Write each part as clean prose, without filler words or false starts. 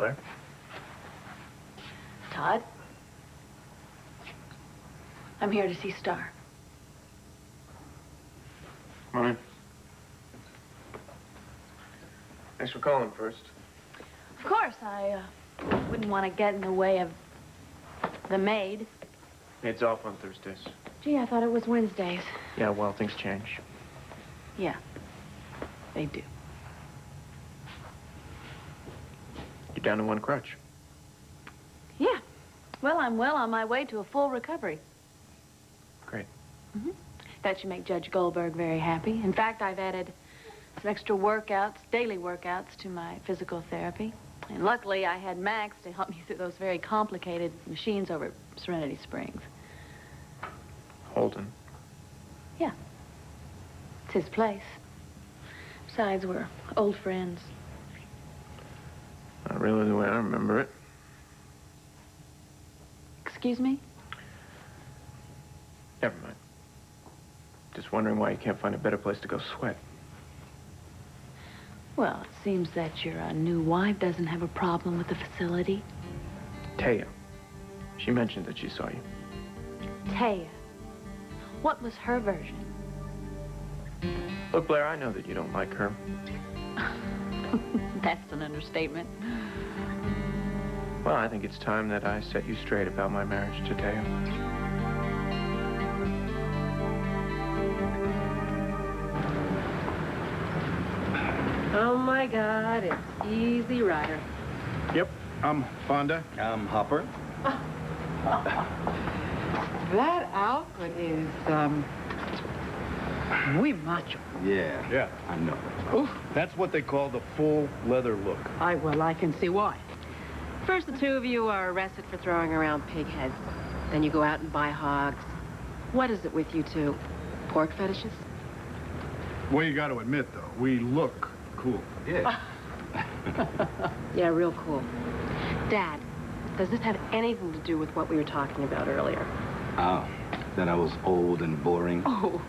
Blair. Todd? I'm here to see Star. Come on in. Thanks for calling first. Of course, I wouldn't want to get in the way of the maid. Maid's off on Thursdays. Gee, I thought it was Wednesdays. Yeah, well, things change. Yeah, they do. You're down to one crutch. Yeah. Well, I'm well on my way to a full recovery. Great. Mm-hmm. That should make Judge Goldberg very happy. In fact, I've added some extra workouts, daily workouts, to my physical therapy. And luckily, I had Max to help me through those very complicated machines over at Serenity Springs. Holden. Yeah. It's his place. Besides, we're old friends. Not really the way I remember it. Excuse me? Never mind. Just wondering why you can't find a better place to go sweat. Well, it seems that your new wife doesn't have a problem with the facility. Taya. She mentioned that she saw you. Taya. What was her version? Look, Blair, I know that you don't like her. That's an understatement. Well, I think it's time that I set you straight about my marriage to Taya. Oh, my God, it's Easy Rider. Yep, I'm Fonda. I'm Hopper. That outfit is, muy macho. Yeah, I know. Oof, that's what they call the full leather look. Well, I can see why. First, the two of you are arrested for throwing around pig heads. Then you go out and buy hogs. What is it with you two? Pork fetishes? Well, you got to admit, though, we look cool. Yeah. Yeah, real cool. Dad, does this have anything to do with what we were talking about earlier? That I was old and boring. Oh,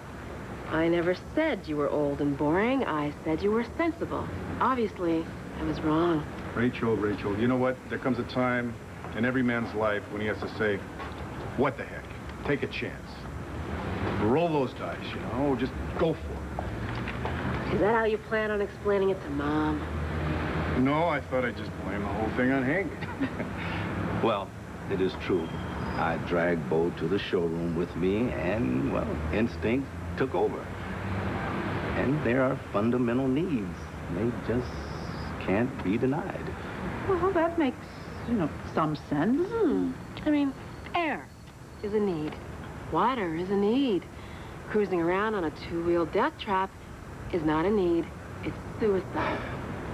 I never said you were old and boring. I said you were sensible. Obviously, I was wrong. Rachel, you know what? There comes a time in every man's life when he has to say, what the heck? Take a chance. Roll those dice, you know? Just go for it. Is that how you plan on explaining it to Mom? No, I thought I'd just blame the whole thing on Hank. Well, it is true. I dragged Bo to the showroom with me, and, well, instinct took over. And there are fundamental needs. They just can't be denied. Well, that makes, some sense. I mean, air is a need. Water is a need. Cruising around on a two-wheel death trap is not a need. It's suicide.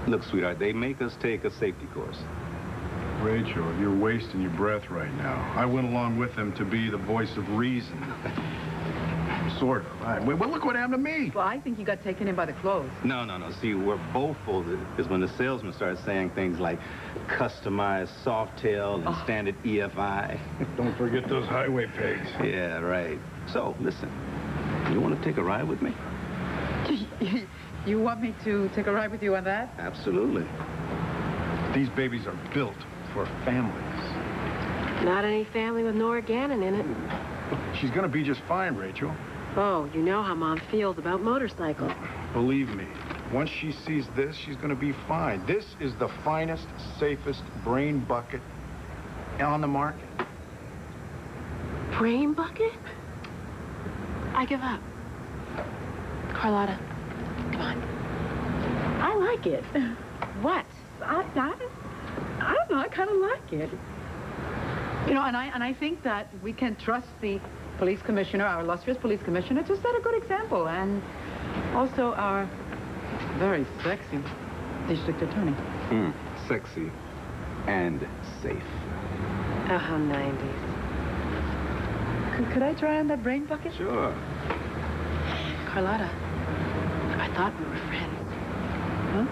Look, sweetheart, they make us take a safety course. Rachel, you're wasting your breath right now. I went along with them to be the voice of reason. Sort of. Well, look what happened to me. Well, I think you got taken in by the clothes. No. See, where Bo folded is when the salesman started saying things like customized soft tail and standard EFI. Don't forget those highway pegs. Yeah, right. So, listen, you want to take a ride with me? You want me to take a ride with you on that? Absolutely. These babies are built for families. Not any family with Nora Gannon in it. She's gonna be just fine, Rachel. Oh, you know how Mom feels about motorcycles. Believe me, once she sees this, she's gonna be fine. This is the finest, safest brain bucket on the market. Brain bucket? I give up. Carlotta, come on. I like it. What? I don't know, I kind of like it. And I think that we can trust the police commissioner, our illustrious police commissioner, to set a good example, and also our very sexy district attorney. Sexy and safe. Oh, how 90s. Could I try on that brain bucket? Sure. Carlotta, I thought we were friends. Huh?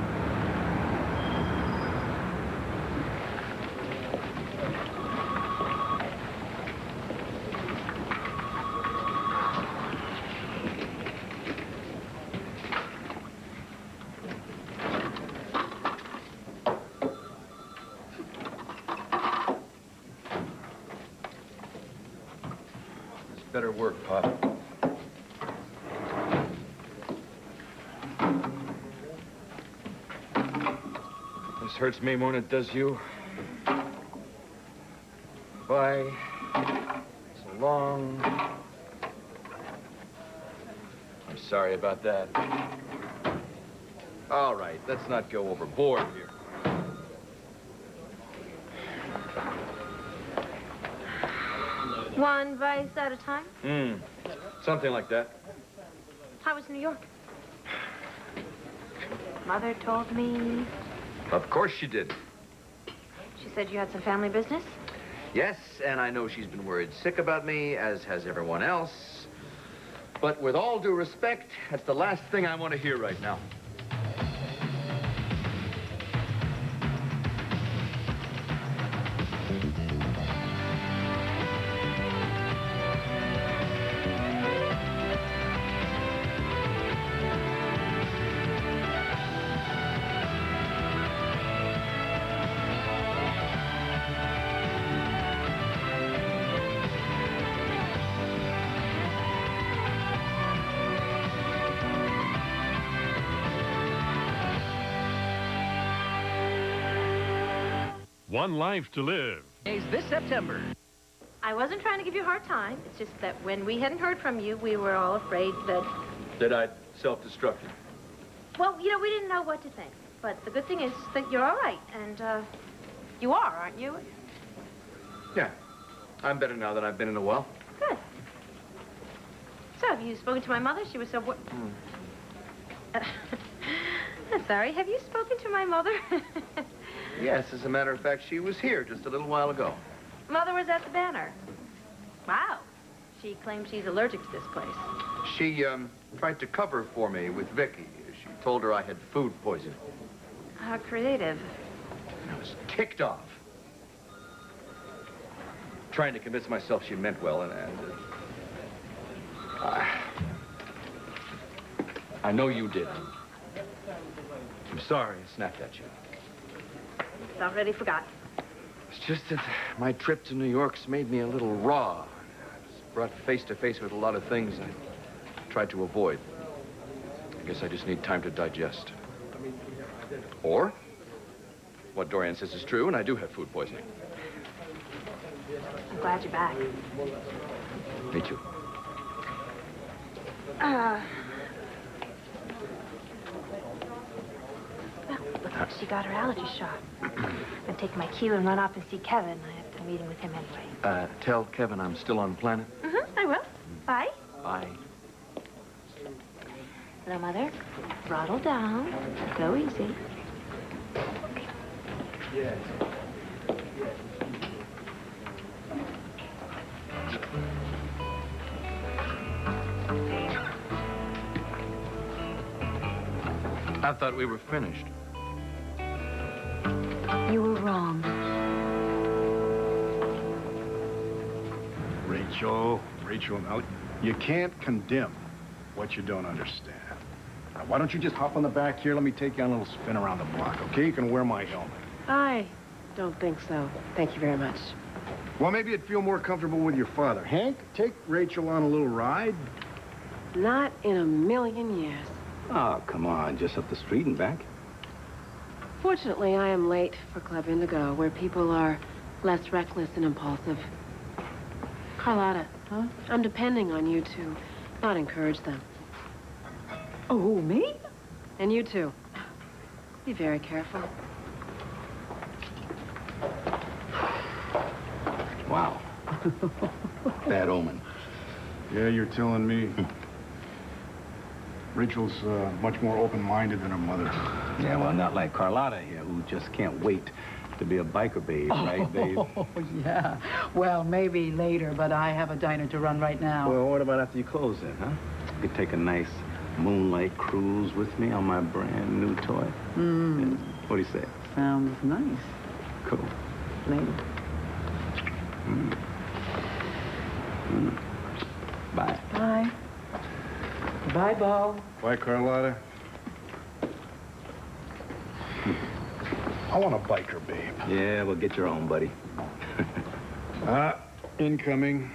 better work, Pop. This hurts me more than it does you. Bye. So long. I'm sorry about that. All right, let's not go overboard here. One vice at a time? Something like that. How was New York? Mother told me. Of course she did. She said you had some family business? Yes, and I know she's been worried sick about me, as has everyone else. But with all due respect, that's the last thing I want to hear right now. One life to live. This September. I wasn't trying to give you a hard time. It's just that when we hadn't heard from you, we were all afraid that... That I'd self-destructed. Well, you know, we didn't know what to think. But the good thing is that you're all right. And, you are, aren't you? Yeah, I'm better now than I've been in a while. Good. So, have you spoken to my mother? She was so... I'm sorry, have you spoken to my mother? Yes, as a matter of fact, she was here just a little while ago. Mother was at the Banner. Wow. She claims she's allergic to this place. She, tried to cover for me with Vicky. She told her I had food poisoning. How creative. I was ticked off. Trying to convince myself she meant well, I know you did. I'm sorry I snapped at you. It's already forgotten. It's just that my trip to New York's made me a little raw. I was brought face to face with a lot of things I tried to avoid. I guess I just need time to digest. Or, what Dorian says is true, and I do have food poisoning. I'm glad you're back. Me too. Well, looks like she got her allergy shot. I'm gonna take my cue and run off and see Kevin. I have a meeting with him anyway. Tell Kevin I'm still on the planet. I will. Bye. Bye. Hello, Mother. Throttle down. Go easy. Yes. I thought we were finished. You were wrong. Rachel, now, you can't condemn what you don't understand. Now, why don't you just hop on the back here? Let me take you on a little spin around the block, okay? You can wear my helmet. I don't think so. Thank you very much. Well, maybe you'd feel more comfortable with your father. Hank, take Rachel on a little ride. Not in a million years. Oh, come on, just up the street and back. Fortunately, I am late for Club Indigo, where people are less reckless and impulsive. Carlotta, I'm depending on you to not encourage them. Oh, me? And you too. Be very careful. Wow. Bad omen. Yeah, you're telling me. Rachel's much more open-minded than her mother. Yeah, well, not like Carlotta here, who just can't wait to be a biker babe, right, babe? Oh, yeah. Well, maybe later, but I have a diner to run right now. Well, what about after you close then, huh? You could take a nice moonlight cruise with me on my brand new toy. What do you say? Sounds nice. Cool. Later. Bye. Bye. Bye, Bo. Bye, Carlotta. I want a biker, babe. Yeah, well, get your own, buddy. Incoming.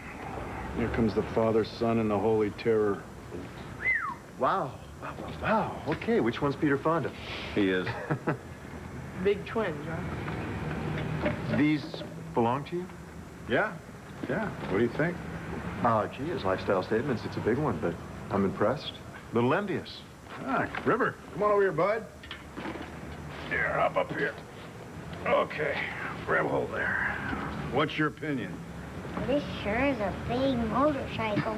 Here comes the Father, Son, and the Holy Terror. Wow. Wow. Okay, which one's Peter Fonda? He is. Big twins, right? These belong to you? Yeah. What do you think? Gee, his lifestyle statements, it's a big one, but I'm impressed. Little envious. Ah, River, come on over here, bud. Here, hop up here. Okay, grab hold there. What's your opinion? This sure is a big motorcycle.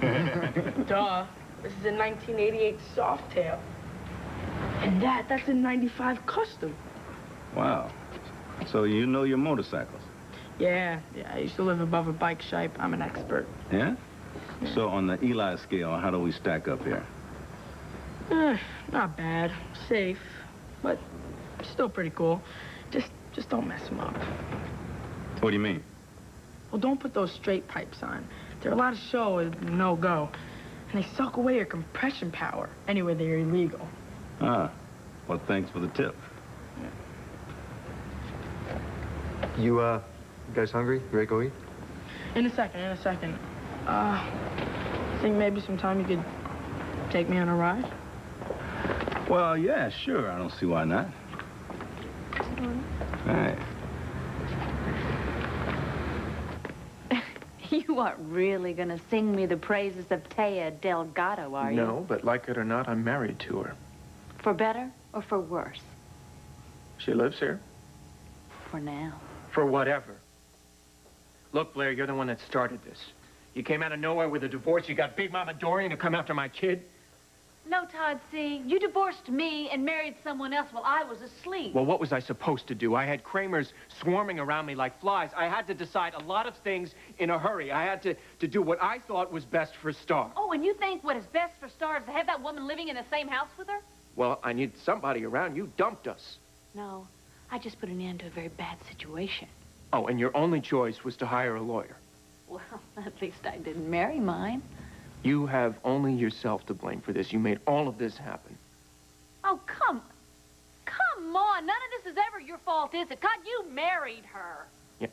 Duh. This is a 1988 Softail. And that's a 95 Custom. Wow. So you know your motorcycles? Yeah, I used to live above a bike shop. I'm an expert. Yeah? So on the Eli scale, how do we stack up here? Not bad. Safe. But still pretty cool. Just don't mess them up. What do you mean? Well, don't put those straight pipes on. They're a lot of show and no-go. And they suck away your compression power. Anyway, they're illegal. Ah, well, thanks for the tip. You guys hungry? You ready to go eat? In a second. Think maybe sometime you could take me on a ride? Well, yeah, sure. I don't see why not. All right. You aren't really gonna sing me the praises of Taya Delgado, are you? No, but like it or not, I'm married to her. For better or for worse? She lives here. For now. For whatever. Look, Blair, you're the one that started this. You came out of nowhere with a divorce. You got Big Mama Dorian to come after my kid. No, Todd, see, you divorced me and married someone else while I was asleep. Well, what was I supposed to do? I had Kramers swarming around me like flies. I had to decide a lot of things in a hurry. I had to do what I thought was best for Star. Oh, and you think what is best for Star is to have that woman living in the same house with her? Well, I need somebody around. You dumped us. No, I just put an end to a very bad situation. Oh, and your only choice was to hire a lawyer. Well, at least I didn't marry mine. You have only yourself to blame for this. You made all of this happen. Oh, come on. None of this is ever your fault, is it? God, you married her. Yeah,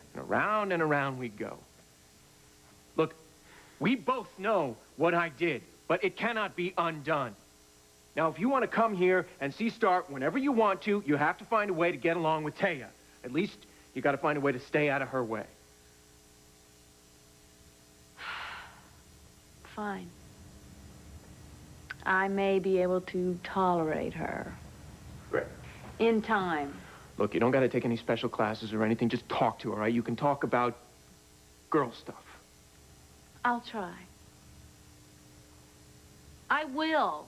and around we go. Look, we both know what I did, but it cannot be undone. Now, if you want to come here and see Star whenever you want to, you have to find a way to get along with Taya. At least you got to find a way to stay out of her way. Fine. I may be able to tolerate her. Great. In time. Look, you don't got to take any special classes or anything. Just talk to her, all right? You can talk about girl stuff. I'll try. I will.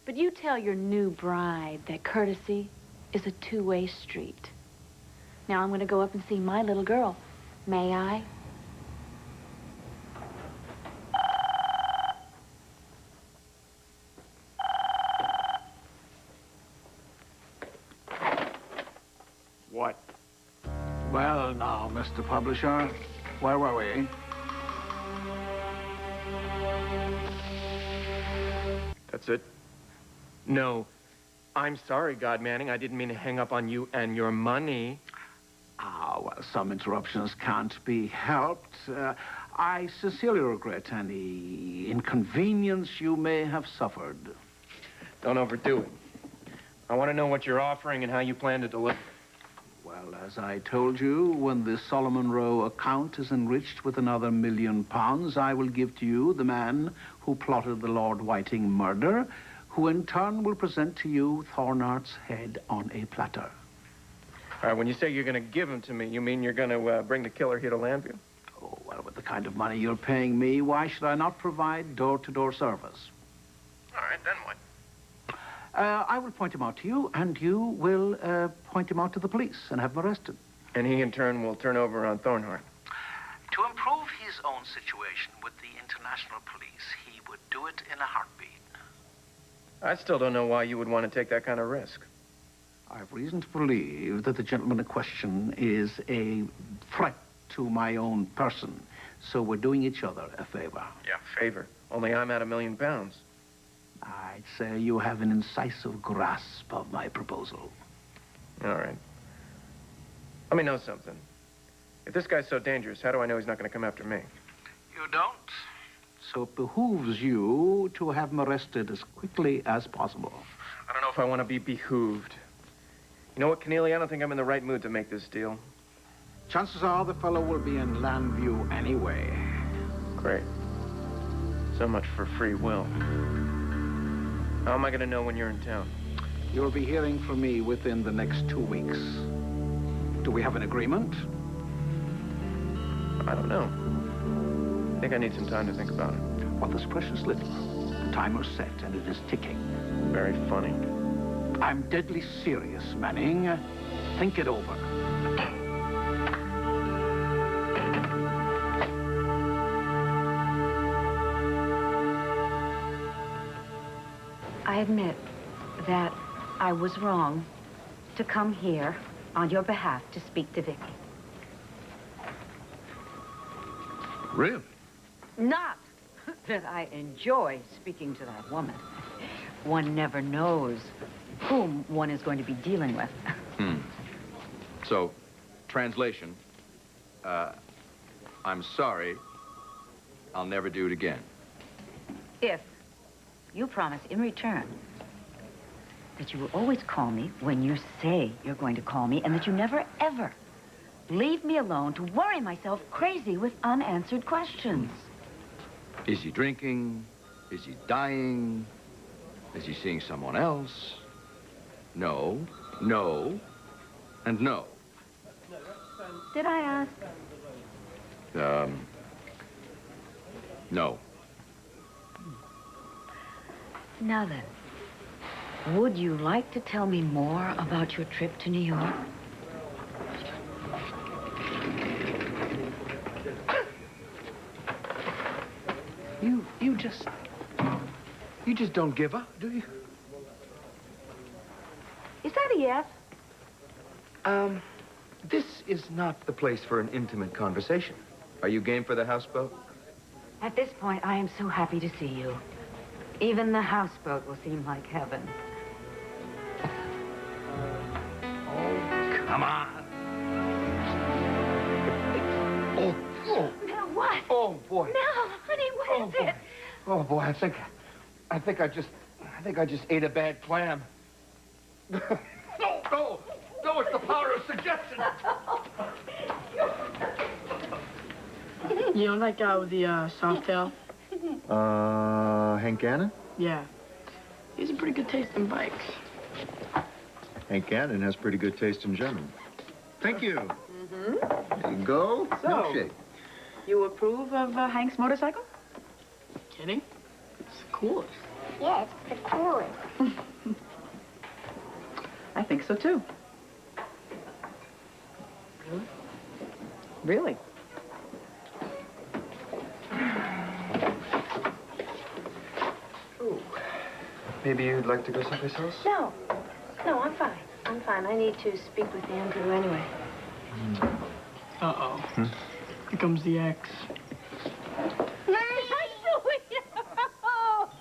But you tell your new bride that courtesy is a two-way street. Now I'm going to go up and see my little girl. May I? What? Well, now, Mr. Publisher, where were we? That's it? No. I'm sorry, God Manning. I didn't mean to hang up on you and your money. Ah, well, some interruptions can't be helped. I sincerely regret any inconvenience you may have suffered. Don't overdo it. I want to know what you're offering and how you plan to deliver. Well, as I told you, when the Solomon Row account is enriched with another £1 million, I will give to you the man who plotted the Lord Whiting murder, who in turn will present to you Thornart's head on a platter. All right, when you say you're going to give him to me, you mean you're going to bring the killer here to Llanview? Oh, well, with the kind of money you're paying me, why should I not provide door-to-door service? All right, then what? I will point him out to you, and you will point him out to the police and have him arrested. And he, in turn, will turn over on Thornhart. To improve his own situation with the international police, he would do it in a heartbeat. I still don't know why you would want to take that kind of risk. I have reason to believe that the gentleman in question is a threat to my own person, so we're doing each other a favor. Yeah, favor. Only I'm at £1 million. I'd say you have an incisive grasp of my proposal. All right. Let me know something. If this guy's so dangerous, how do I know he's not going to come after me? You don't. So it behooves you to have him arrested as quickly as possible. I don't know if I want to be behooved. You know what, Keneally? I don't think I'm in the right mood to make this deal. Chances are the fellow will be in Landview anyway. Great. So much for free will. How am I going to know when you're in town? You'll be hearing from me within the next 2 weeks. Do we have an agreement? I don't know. I think I need some time to think about it. Well, there's precious little. The timer's set, and it is ticking. Very funny. I'm deadly serious, Manning. Think it over. I admit that I was wrong to come here on your behalf to speak to Vicky. Really? Not that I enjoy speaking to that woman. One never knows whom one is going to be dealing with. So, translation, I'm sorry, I'll never do it again. If you promise in return that you will always call me when you say you're going to call me, and that you never, ever leave me alone to worry myself crazy with unanswered questions. Is he drinking? Is he dying? Is he seeing someone else? No, no, and no. Did I ask? No. Now then, would you like to tell me more about your trip to New York? You just don't give up, do you? Is that a yes? This is not the place for an intimate conversation. Are you game for the houseboat? At this point, I am so happy to see you. Even the houseboat will seem like heaven. Oh, come on. Now what? Oh, boy. No, honey, what is it? Oh, boy, I think I just ate a bad clam. No, it's the power of suggestion. You know that guy with the soft tail? Hank Gannon? Yeah. He has a pretty good taste in bikes. Hank Gannon has pretty good taste in general. Thank you. Mm-hmm. There you go. So, Milkshake. You approve of Hank's motorcycle? Kidding? It's the coolest. Yeah, it's the coolest. I think so, too. Really? Maybe you'd like to go someplace else? No, I'm fine. I'm fine. I need to speak with Andrew anyway. Uh-oh. Here comes the ex.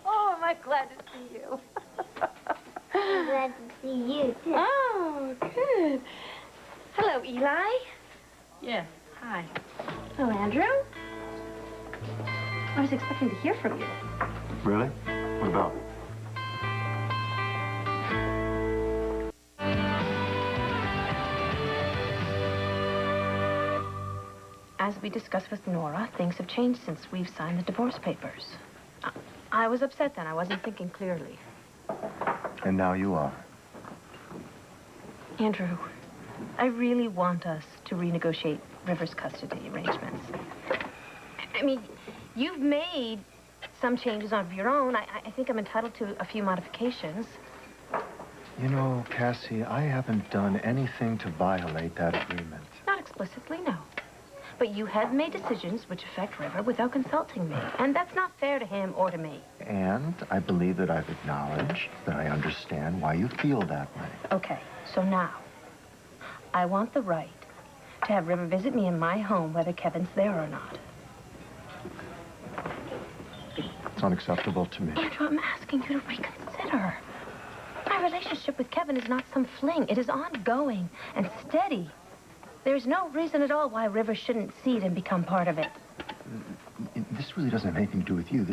Oh, am I glad to see you. I'm glad to see you, too. Oh, good. Hello, Eli. Yeah. Hi. Hello, Andrew. I was expecting to hear from you. Really? What about? As we discussed with Nora, things have changed since we've signed the divorce papers. I was upset then. I wasn't thinking clearly. And now you are. Andrew, I really want us to renegotiate River's custody arrangements. I mean, you've made some changes of your own. I think I'm entitled to a few modifications. You know, Cassie, I haven't done anything to violate that agreement. Not explicitly, no. But you have made decisions which affect River without consulting me. And that's not fair to him or to me. And I believe that I've acknowledged that I understand why you feel that way. Okay, so now, I want the right to have River visit me in my home, whether Kevin's there or not. It's unacceptable to me. Andrew, I'm asking you to reconsider. My relationship with Kevin is not some fling. It is ongoing and steady. There's no reason at all why River shouldn't see it and become part of it. this really doesn't have anything to do with you.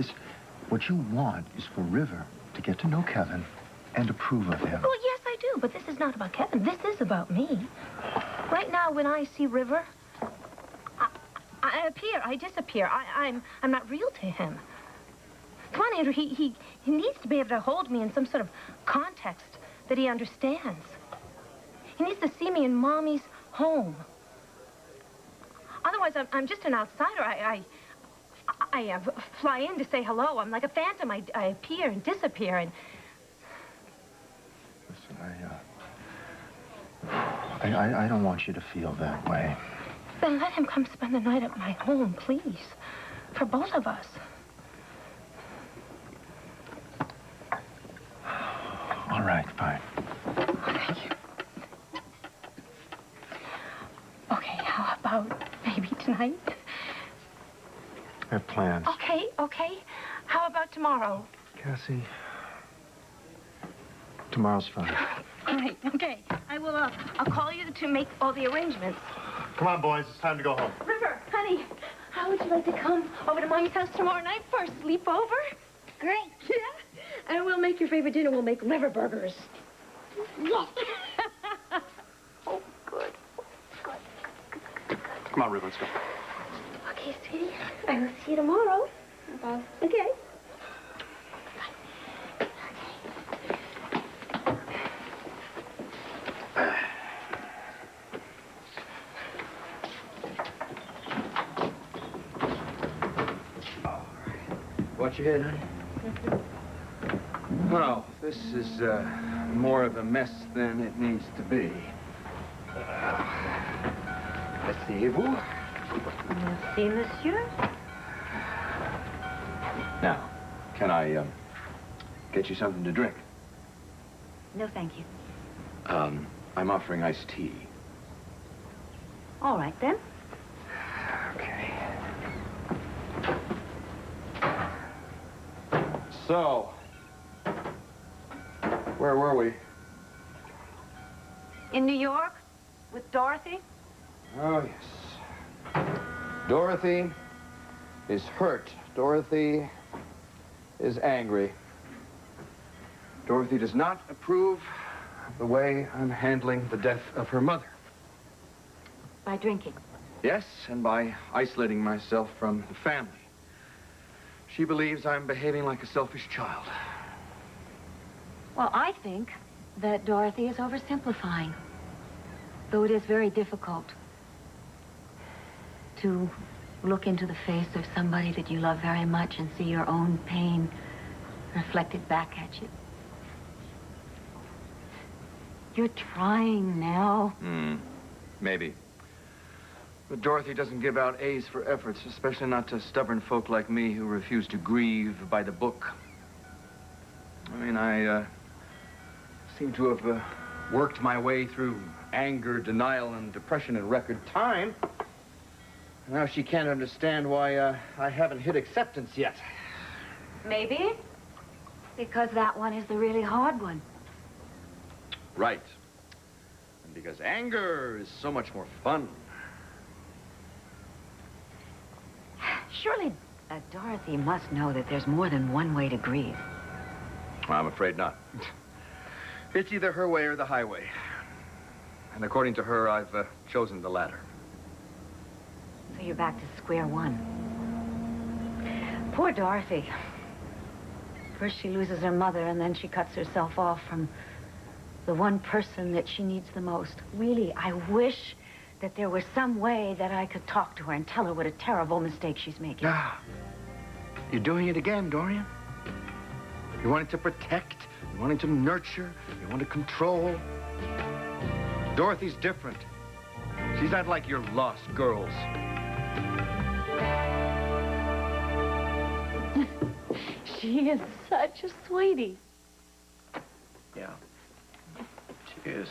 What you want is for River to get to know Kevin and approve of him. Well, yes, I do, but this is not about Kevin. This is about me. Right now, when I see River, I appear, I disappear. I'm not real to him. Come on, Andrew, he needs to be able to hold me in some sort of context that he understands. He needs to see me in Mommy's home. Otherwise, I'm just an outsider. I fly in to say hello. I'm like a phantom. I appear and disappear and... Listen, I don't want you to feel that way. Then let him come spend the night at my home, please. For both of us. All right, fine. Thank you. Okay, how about maybe tonight? I have plans. Okay. How about tomorrow? Cassie, tomorrow's fine. Great, okay. I will, I'll call you to make all the arrangements. Come on, boys. It's time to go home. River, honey, how would you like to come over to Mommy's house tomorrow night for a sleepover? Great. Yeah? And we'll make your favorite dinner. We'll make liver burgers. Yes. Oh, good. Come on, River, let's go. Okay, sweetie. I will see you tomorrow. Okay. Watch your head, honey. Well, this is more of a mess than it needs to be. Asseyez-vous. Merci, monsieur. Now, can I get you something to drink? No, thank you. I'm offering iced tea. All right, then. Okay. So, where were we? In New York with Dorothy? Oh, yes. Dorothy is hurt. Dorothy is angry. Dorothy does not approve of the way I'm handling the death of her mother. By drinking. Yes, and by isolating myself from the family. She believes I'm behaving like a selfish child. Well, I think that Dorothy is oversimplifying. Though it is very difficult to look into the face of somebody that you love very much and see your own pain reflected back at you. You're trying now. Maybe. But Dorothy doesn't give out A's for efforts, especially not to stubborn folk like me who refuse to grieve by the book. I mean, I seem to have worked my way through anger, denial, and depression in record time. Now she can't understand why I haven't hit acceptance yet. Maybe because that one is the really hard one. Right. And because anger is so much more fun. Surely Dorothy must know that there's more than one way to grieve. Well, I'm afraid not. It's either her way or the highway. And according to her, I've chosen the latter. So you're back to square one. Poor Dorothy. First she loses her mother, and then she cuts herself off from the one person that she needs the most. Really, I wish that there was some way that I could talk to her and tell her what a terrible mistake she's making. Ah, you're doing it again, Dorian. You wanted to protect, you wanted to nurture, you want to control. Dorothy's different. She's not like your lost girls. She is such a sweetie. Yeah, she is.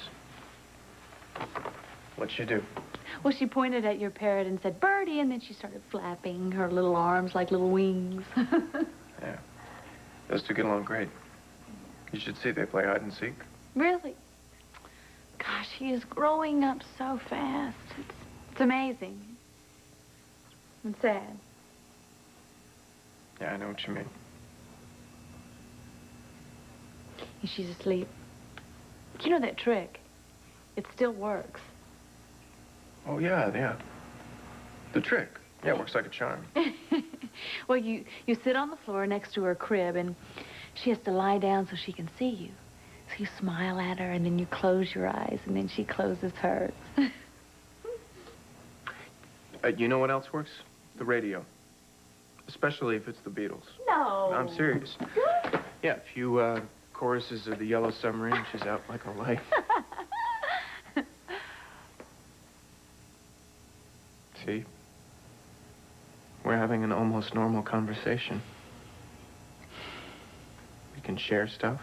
What'd she do? Well, she pointed at your parrot and said, "Birdie," and then she started flapping her little arms like little wings. Yeah. Those two get along great. You should see they play hide and seek. Really? Gosh, she is growing up so fast. It's amazing. And sad. Yeah, I know what you mean. She's asleep. You know that trick? It still works. Oh, yeah. The trick. Yeah, it works like a charm. Well, you sit on the floor next to her crib, and she has to lie down so she can see you. So you smile at her, and then you close your eyes, and then she closes hers. You know what else works? The radio. Especially if it's the Beatles. No. I'm serious. Good. Yeah, a few choruses of the Yellow Submarine, she's out like a light. See? We're having an almost normal conversation. We can share stuff.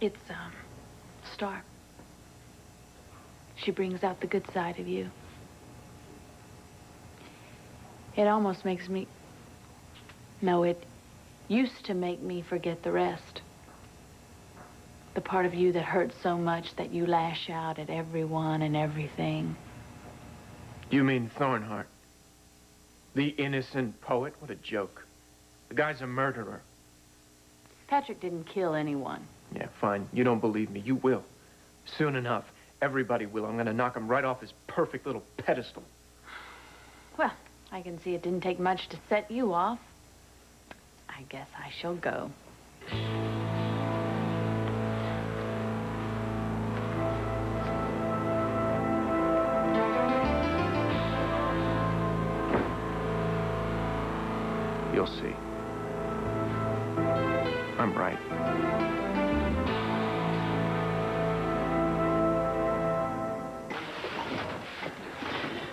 It's, Star. She brings out the good side of you. It almost makes me... No, it used to make me forget the rest. The part of you that hurts so much that you lash out at everyone and everything. You mean Thornhart? The innocent poet? What a joke. The guy's a murderer. Patrick didn't kill anyone. Yeah, fine. You don't believe me. You will. Soon enough, everybody will. I'm gonna knock him right off his perfect little pedestal. Well, I can see it didn't take much to set you off. I guess I shall go. You'll see. I'm right.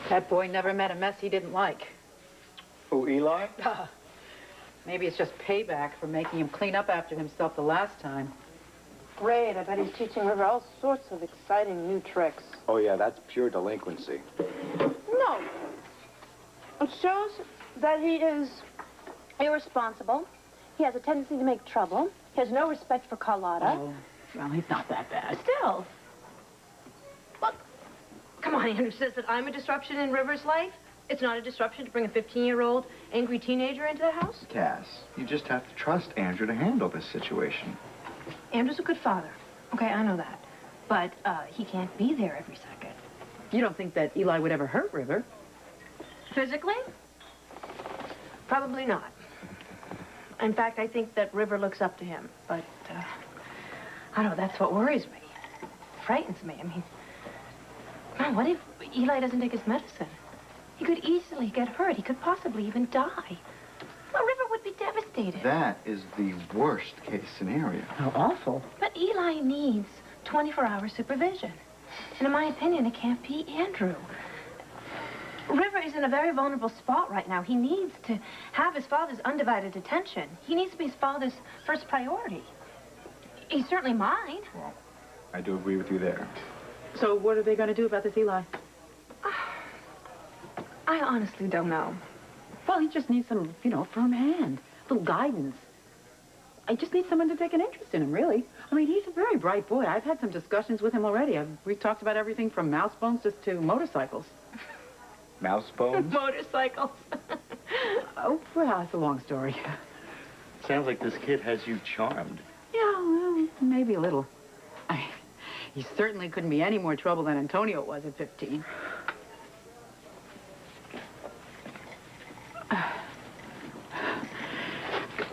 That boy never met a mess he didn't like. Who, Eli? Maybe it's just payback for making him clean up after himself the last time. Great, I bet he's teaching River all sorts of exciting new tricks. Oh, yeah, that's pure delinquency. No. It shows that he is irresponsible. He has a tendency to make trouble. He has no respect for Carlotta. Oh, well, he's not that bad. Still. Look, come on, Andrew says that I'm a disruption in River's life. It's not a disruption to bring a 15-year-old angry teenager into the house. Cass, you just have to trust Andrew to handle this situation. Andrew's a good father. Okay, I know that. But he can't be there every second. You don't think that Eli would ever hurt River? Physically? Probably not. In fact, I think that River looks up to him. But, I don't know, that's what worries me. Frightens me. I mean, man, what if Eli doesn't take his medicine? He could easily get hurt. He could possibly even die. Well, River would be devastated. That is the worst case scenario. How awful. But Eli needs 24-hour supervision. And in my opinion, it can't be Andrew. River is in a very vulnerable spot right now. He needs to have his father's undivided attention. He needs to be his father's first priority. He's certainly mine. Well, I do agree with you there. So what are they going to do about this Eli? I honestly don't know. Well, he just needs some, firm hand, a little guidance. I just need someone to take an interest in him, really. I mean, he's a very bright boy. I've had some discussions with him already. We've talked about everything from mouse bones just to motorcycles. Mouse bones? Motorcycles. Oh, well, it's a long story. Sounds like this kid has you charmed. Yeah, well, maybe a little. He certainly couldn't be any more trouble than Antonio was at 15.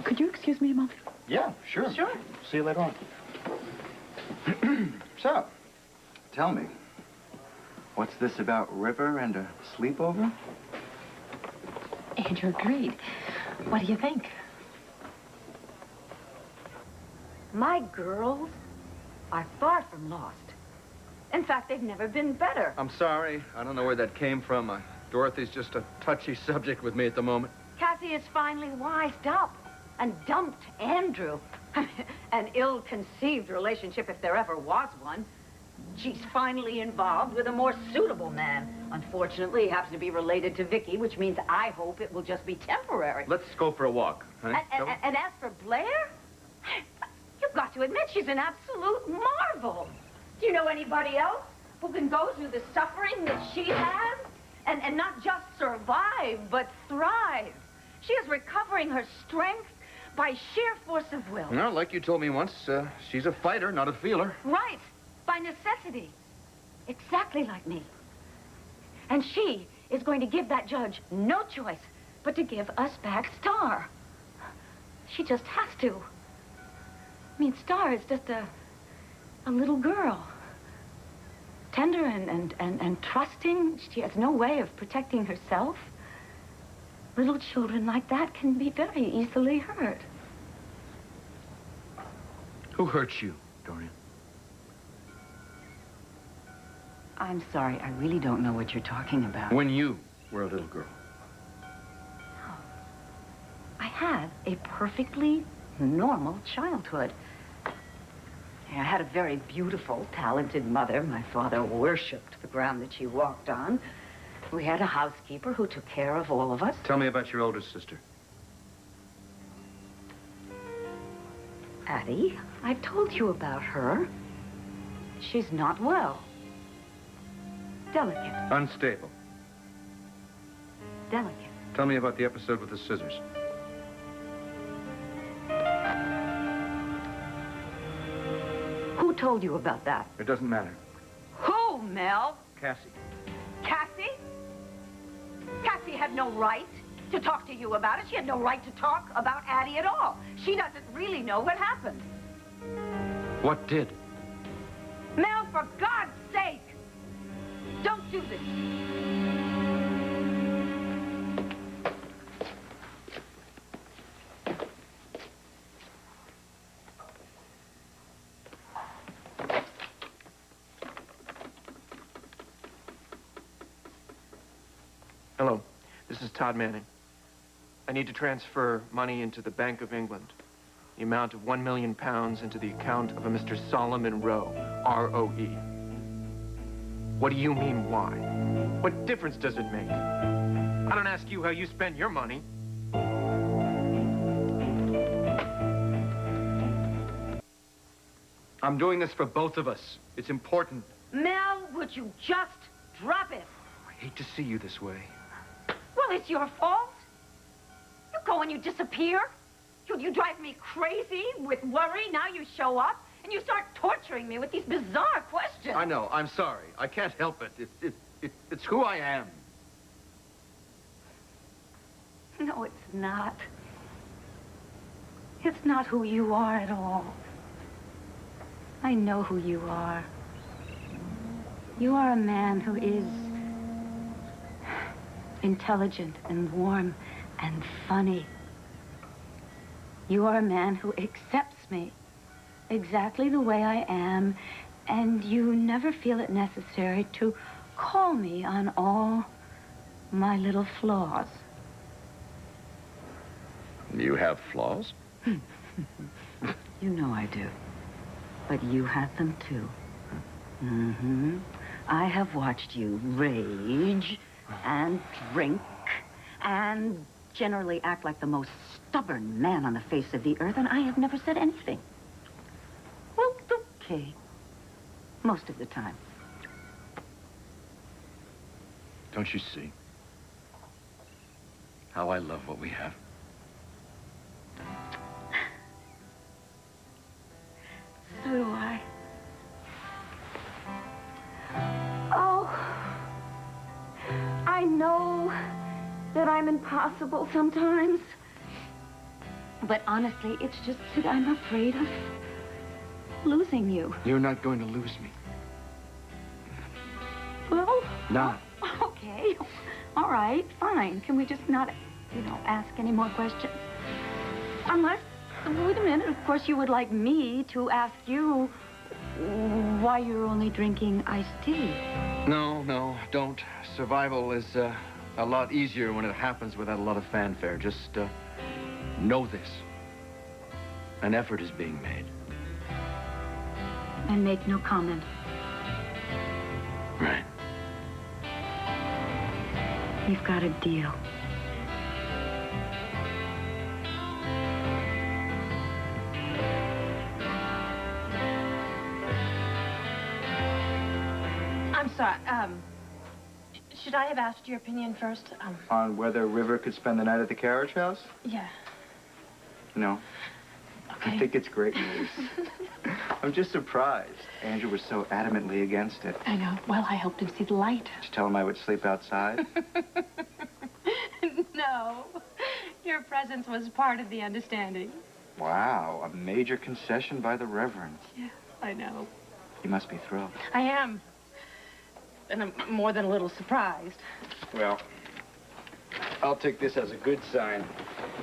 Could you excuse me a moment? Yeah, sure. Sure. See you later on. So, tell me, what's this about River and a sleepover? Andrew agreed. What do you think? My girls are far from lost. In fact, they've never been better. I'm sorry. I don't know where that came from. Dorothy's just a touchy subject with me at the moment. Cassie has finally wised up and dumped Andrew. An ill-conceived relationship, if there ever was one. She's finally involved with a more suitable man. Unfortunately, he happens to be related to Vicky, which means I hope it will just be temporary. Let's go for a walk, honey. And as for Blair, you've got to admit she's an absolute marvel. Do you know anybody else who can go through the suffering that she has And not just survive, but thrive. She is recovering her strength by sheer force of will. Well, like you told me once, she's a fighter, not a feeler. Right. By necessity. Exactly like me. And she is going to give that judge no choice but to give us back Star. She just has to. I mean, Star is just a little girl. Tender and trusting. She has no way of protecting herself. Little children like that can be very easily hurt. Who hurt you, Dorian? I'm sorry, I really don't know what you're talking about. When you were a little girl. I had a perfectly normal childhood. I had a very beautiful, talented mother. My father worshipped the ground that she walked on. We had a housekeeper who took care of all of us. Tell me about your older sister. Addie, I've told you about her. She's not well. Delicate. Unstable. Delicate. Tell me about the episode with the scissors. Who told you about that? It doesn't matter. Who, Mel? Cassie. Cassie? Cassie had no right to talk to you about it. She had no right to talk about Addie at all. She doesn't really know what happened. What did? Mel, for God's sake, don't do this. Hello, this is Todd Manning. I need to transfer money into the Bank of England. The amount of £1 million into the account of a Mr. Solomon Rowe, R-O-E. What do you mean, why? What difference does it make? I don't ask you how you spend your money. I'm doing this for both of us. It's important. Mel, would you just drop it? I hate to see you this way. Well, it's your fault. You go and you disappear. You drive me crazy with worry. Now you show up and you start torturing me with these bizarre questions. I know. I'm sorry. I can't help it. It's who I am. No, it's not. It's not who you are at all. I know who you are. You are a man who is intelligent and warm and funny. You are a man who accepts me exactly the way I am, and you never feel it necessary to call me on all my little flaws. You have flaws? You know I do. But you have them too. Mm-hmm. I have watched you rage and drink and generally act like the most stubborn man on the face of the earth, and I have never said anything. Well, okay. Most of the time. Don't you see how I love what we have? So do I. Oh, I know that I'm impossible sometimes. But honestly, it's just that I'm afraid of losing you. You're not going to lose me. Well, Not. okay. All right, fine. Can we just not, ask any more questions? Unless, wait a minute, of course you would like me to ask you why you're only drinking iced tea. No, don't. Survival is a lot easier when it happens without a lot of fanfare. Just know this. An effort is being made. And make no comment. Right. You've got a deal. I'm sorry, Should I have asked your opinion first? On whether River could spend the night at the carriage house? Yeah. No. Okay. I think it's great news. I'm just surprised. Andrew was so adamantly against it. I know. Well, I helped him see the light. Did you tell him I would sleep outside? No. Your presence was part of the understanding. Wow, a major concession by the Reverend. Yeah, I know. You must be thrilled. I am. And I'm more than a little surprised. Well, I'll take this as a good sign.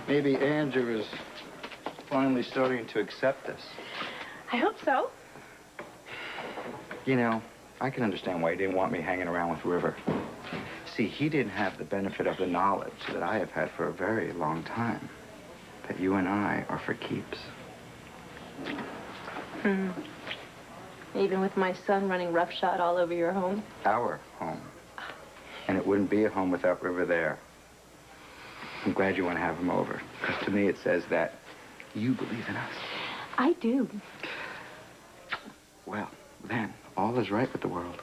Maybe Andrew is finally starting to accept us. I hope so. You know, I can understand why he didn't want me hanging around with River. See, he didn't have the benefit of the knowledge that I have had for a very long time. That you and I are for keeps. Even with my son running roughshod all over your home? Our home. And it wouldn't be a home without River there. I'm glad you want to have him over. Because to me it says that you believe in us. I do. Well, then, all is right with the world.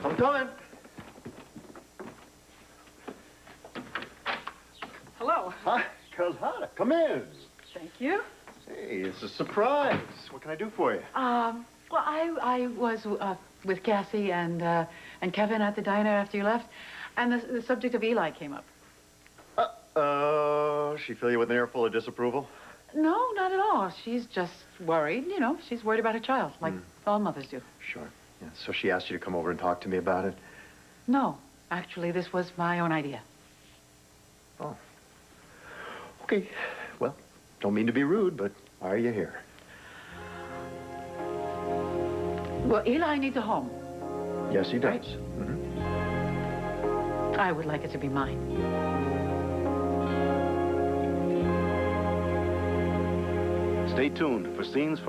I'm coming. Hello. Hi, Carlotta. Come in. Thank you. Hey, it's a surprise. What can I do for you? Well, I was with Cassie and Kevin at the diner after you left, and the subject of Eli came up. She fill you with an air full of disapproval? No, not at all. She's just worried, you know. She's worried about her child, like all mothers do. Sure. Yeah, so she asked you to come over and talk to me about it? No, actually, this was my own idea. Oh. Okay. Well, don't mean to be rude, but why are you here? Well, Eli needs a home. Yes, he does. Right? I would like it to be mine. Stay tuned for scenes from